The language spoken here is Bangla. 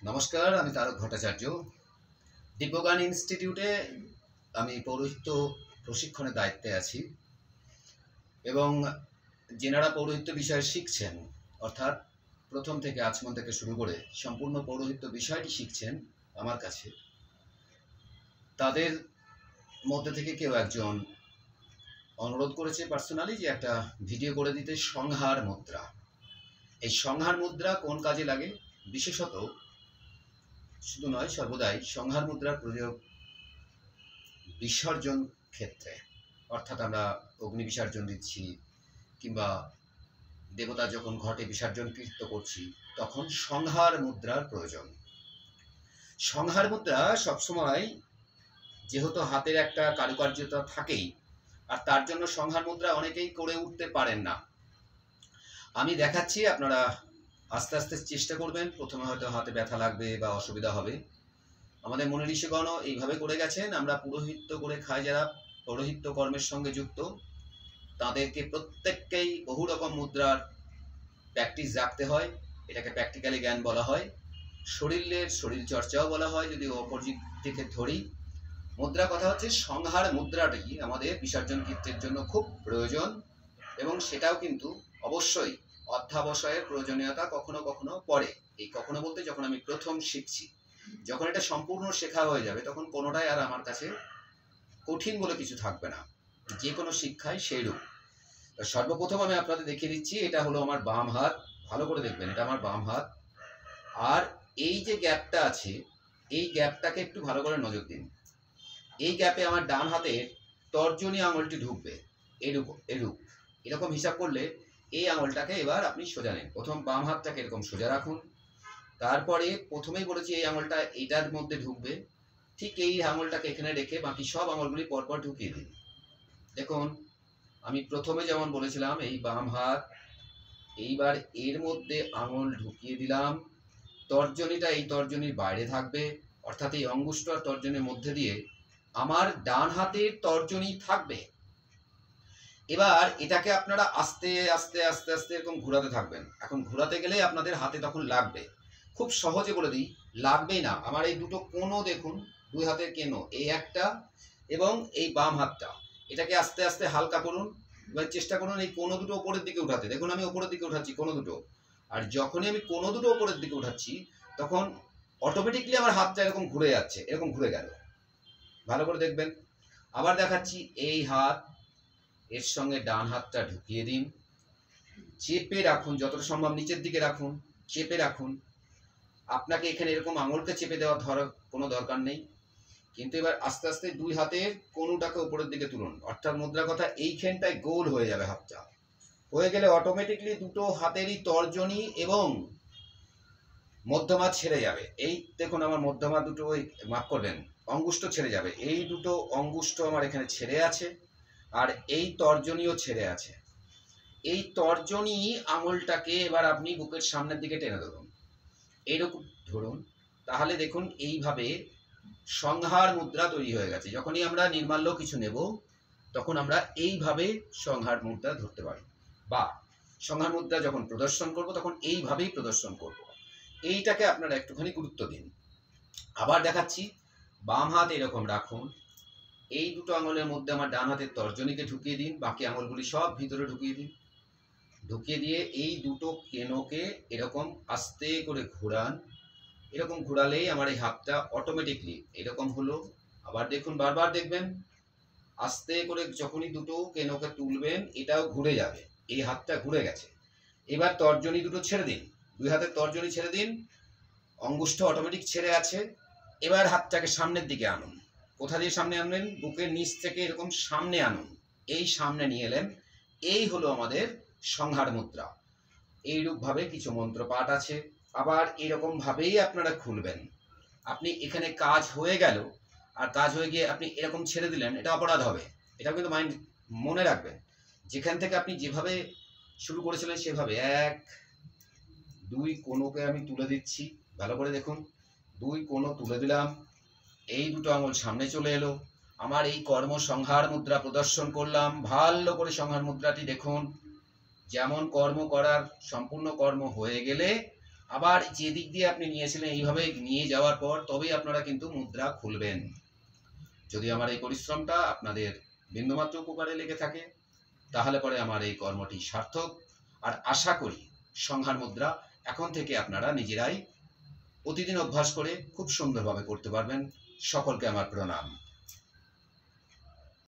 নমস্কার, আমি তারক ভট্টাচার্য। দিব্যজ্ঞান ইনস্টিটিউটে আমি পৌরোহিত্য প্রশিক্ষণের দায়িত্বে আছি এবং যেনারা পৌরোহিত্য বিষয় শিখছেন, অর্থাৎ প্রথম থেকে আচমন থেকে শুরু করে সম্পূর্ণ পৌরোহিত্য বিষয়টি শিখছেন আমার কাছে, তাদের মধ্যে থেকে কেউ একজন অনুরোধ করেছে পার্সোনালি যে একটা ভিডিও করে দিতে সংহার মুদ্রা। এই সংহার মুদ্রা কোন কাজে লাগে? বিশেষত শুধু নয়, সর্বদাই সংহার মুদ্রার প্রয়োগ বিসর্জন ক্ষেত্রে, অর্থাৎ আমরা অগ্নি বিসর্জন দিচ্ছি কিংবা দেবতা যখন ঘটে বিসর্জন কৃত্য করছি, তখন সংহার মুদ্রার প্রয়োজন। সংহার মুদ্রা সবসময় যেহেতু হাতের একটা কারুকার্যতা থাকেই, আর তার জন্য সংহার মুদ্রা অনেকেই করে উঠতে পারেন না। আমি দেখাচ্ছি, আপনারা আস্তে আস্তে চেষ্টা করবেন। প্রথমে হয়তো হাতে ব্যথা লাগবে বা অসুবিধা হবে। আমাদের মুনি ঋষিগণও এইভাবে করে গেছেন। আমরা পুরোহিত্য করে খাই, যারা পৌরোহিত্য কর্মের সঙ্গে যুক্ত, তাদেরকে প্রত্যেককেই বহু রকম মুদ্রার প্র্যাকটিস রাখতে হয়। এটাকে প্র্যাকটিক্যালি জ্ঞান বলা হয়, শরীর চর্চাও বলা হয়, যদি অপর দিক থেকে ধরি। মুদ্রা কথা হচ্ছে সংহার মুদ্রাটি আমাদের বিসর্জন কীর্তির জন্য খুব প্রয়োজন, এবং সেটাও কিন্তু অবশ্যই অধ্যাবসায়ের প্রয়োজনীয়তা কখনো কখনো পড়ে। এই কখনো বলতে, যখন আমি প্রথম শিখছি, যখন এটা সম্পূর্ণ শেখা হয়ে যাবে, তখন কোনোটাই আর আমার কাছে কঠিন বলে কিছু থাকবে না, যে কোনো শিক্ষায় সেইরূপ। সর্বপ্রথম আমি আপনাদের দেখিয়ে দিচ্ছি, এটা হলো আমার বাম হাত। ভালো করে দেখবেন, এটা আমার বাম হাত। আর এই যে গ্যাপটা আছে, এই গ্যাপটাকে একটু ভালো করে নজর দিন। এই গ্যাপে আমার ডান হাতের তর্জনী আঙুলটি ঢুকবে, এরকম হিসাব করলে এই আঙুলটাকে এবার আপনি সোজা নেন। প্রথম বাম হাতটাকে এরকম সোজা রাখুন। তারপরে প্রথমেই বলেছি এই আঙুলটা এটার মধ্যে ঢুকবে, ঠিক এই আঙুলটাকে এখানে রেখে বাকি সব আঙুলগুলি পরপর ঢুকিয়ে দিন। দেখুন, আমি প্রথমে যেমন বলেছিলাম, এই বাম হাত, এইবার এর মধ্যে আঙুল ঢুকিয়ে দিলাম। তর্জনীটা এই তর্জনীর বাইরে থাকবে, অর্থাৎ এই অঙ্গুষ্ঠ আর তর্জনীর মধ্যে দিয়ে আমার ডান হাতের তর্জনী থাকবে। এবার এটাকে আপনারা আস্তে আস্তে আস্তে আস্তে এরকম ঘোরাতে থাকবেন। এখন ঘোরাতে গেলে আপনাদের হাতে তখন লাগবে। খুব সহজে বলে দিই, লাগবেই না। আমার এই দুটো কোণও দেখুন, দুই হাতের কেনো, এই একটা এবং এই বাম হাতটা, এটাকে আস্তে আস্তে হালকা করুন। এবার চেষ্টা করুন এই কোণো দুটো ওপরের দিকে উঠাতে। দেখুন আমি ওপরের দিকে উঠাচ্ছি কোণো দুটো, আর যখনই আমি কোণো দুটো ওপরের দিকে উঠাচ্ছি, তখন অটোমেটিকলি আমার হাতটা এরকম ঘুরে যাচ্ছে, এরকম ঘুরে গেল। ভালো করে দেখবেন। আবার দেখাচ্ছি, এই হাত, এর সঙ্গে ডান হাতটা ঢুকিয়ে দিন, চেপে রাখুন, যতটা সম্ভব নিচের দিকে রাখুন, চেপে রাখুন। আপনাকে এখানে এরকম আঙুলকে চেপে দেওয়ার কোনো দরকার নেই, কিন্তু এবার আস্তে আস্তে দুই হাতের কোনোটাকে উপরের দিকে তুলুন। অর্থাৎ মুদ্রা কথা, এইখানটায় গোল হয়ে যাবে হাতটা। হয়ে গেলে অটোমেটিকলি দুটো হাতেরই তর্জনী এবং মধ্যমা ছেড়ে যাবে। এই দেখুন, আমার মধ্যমা দুটো, ওই মাফ করবেন, অঙ্গুষ্ঠ ছেড়ে যাবে। এই দুটো অঙ্গুষ্ঠ আমার এখানে ছেড়ে আছে, আর এই তর্জনীও ছেড়ে আছে। এই তর্জনী আঙুলটাকে এবার আপনি বুকের সামনের দিকে টেনে ধরুন, এইরকম ধরুন। তাহলে দেখুন এইভাবে সংহার মুদ্রা তৈরি হয়ে গেছে। যখনই আমরা নির্মাল্য কিছু নেব, তখন আমরা এইভাবে সংহার মুদ্রা ধরতে পারি, বা সংহার মুদ্রা যখন প্রদর্শন করব, তখন এইভাবেই প্রদর্শন করব। এইটাকে আপনারা একটুখানি গুরুত্ব দিন। আবার দেখাচ্ছি, বাম হাত এরকম রাখুন, এই দুটো আঙুলের মধ্যে আমার ডান হাতের তর্জনীকে ঢুকিয়ে দিন, বাকি আঙুলগুলি সব ভিতরে ঢুকিয়ে দিন। ঢুকিয়ে দিয়ে এই দুটো কেনোকে এরকম আস্তে করে ঘোরান। এরকম ঘোরালেই আমার এই হাতটা অটোমেটিকলি এরকম হলো। আবার দেখুন, বারবার দেখবেন, আস্তে করে যখনই দুটো কেনোকে তুলবেন, এটাও ঘুরে যাবে, এই হাতটা ঘুরে গেছে। এবার তর্জনী দুটো ছেড়ে দিন, দুই হাতের তর্জনী ছেড়ে দিন, অঙ্গুষ্ঠ অটোমেটিক ছেড়ে আছে। এবার হাতটাকে সামনের দিকে আনুন। কোথা দিয়ে সামনে আনবেন? বুকের নিচ থেকে এরকম সামনে আনুন। এই সামনে নিয়ে এলেন। এই হলো আমাদের সংহার মুদ্রা। এইরূপভাবে কিছু মন্ত্র পাঠ আছে। আবার এরকম ভাবেই আপনারা খুলবেন। আপনি এখানে কাজ হয়ে গেল, আর কাজ হয়ে গিয়ে আপনি এরকম ছেড়ে দিলেন, এটা অপরাধ হবে। এটা কিন্তু মনে রাখবেন। যেখান থেকে আপনি যেভাবে শুরু করেছিলেন সেভাবে এক দুই কোণকে আমি তুলে দিচ্ছি। ভালো করে দেখুন, দুই কোণ তুলে দিলাম, এই দুটো আঙুল সামনে চলে এলো। আমার এই কর্ম সংহার মুদ্রা প্রদর্শন করলাম। ভালো করে সংহার মুদ্রাটি দেখুন। যেমন কর্ম করার সম্পূর্ণ কর্ম হয়ে গেলে আবার যে দিক দিয়ে আপনি নিয়েছিলেন এইভাবে নিয়ে যাওয়ার পর তবেই আপনারা কিন্তু মুদ্রা খুলবেন। যদি আমার এই পরিশ্রমটা আপনাদের বিন্দুমাত্র উপকারে লেগে থাকে তাহলে পরে আমার এই কর্মটি সার্থক। আর আশা করি সংহার মুদ্রা এখন থেকে আপনারা নিজেরাই প্রতিদিন অভ্যাস করে খুব সুন্দরভাবে করতে পারবেন। সকলকে আমার প্রণাম।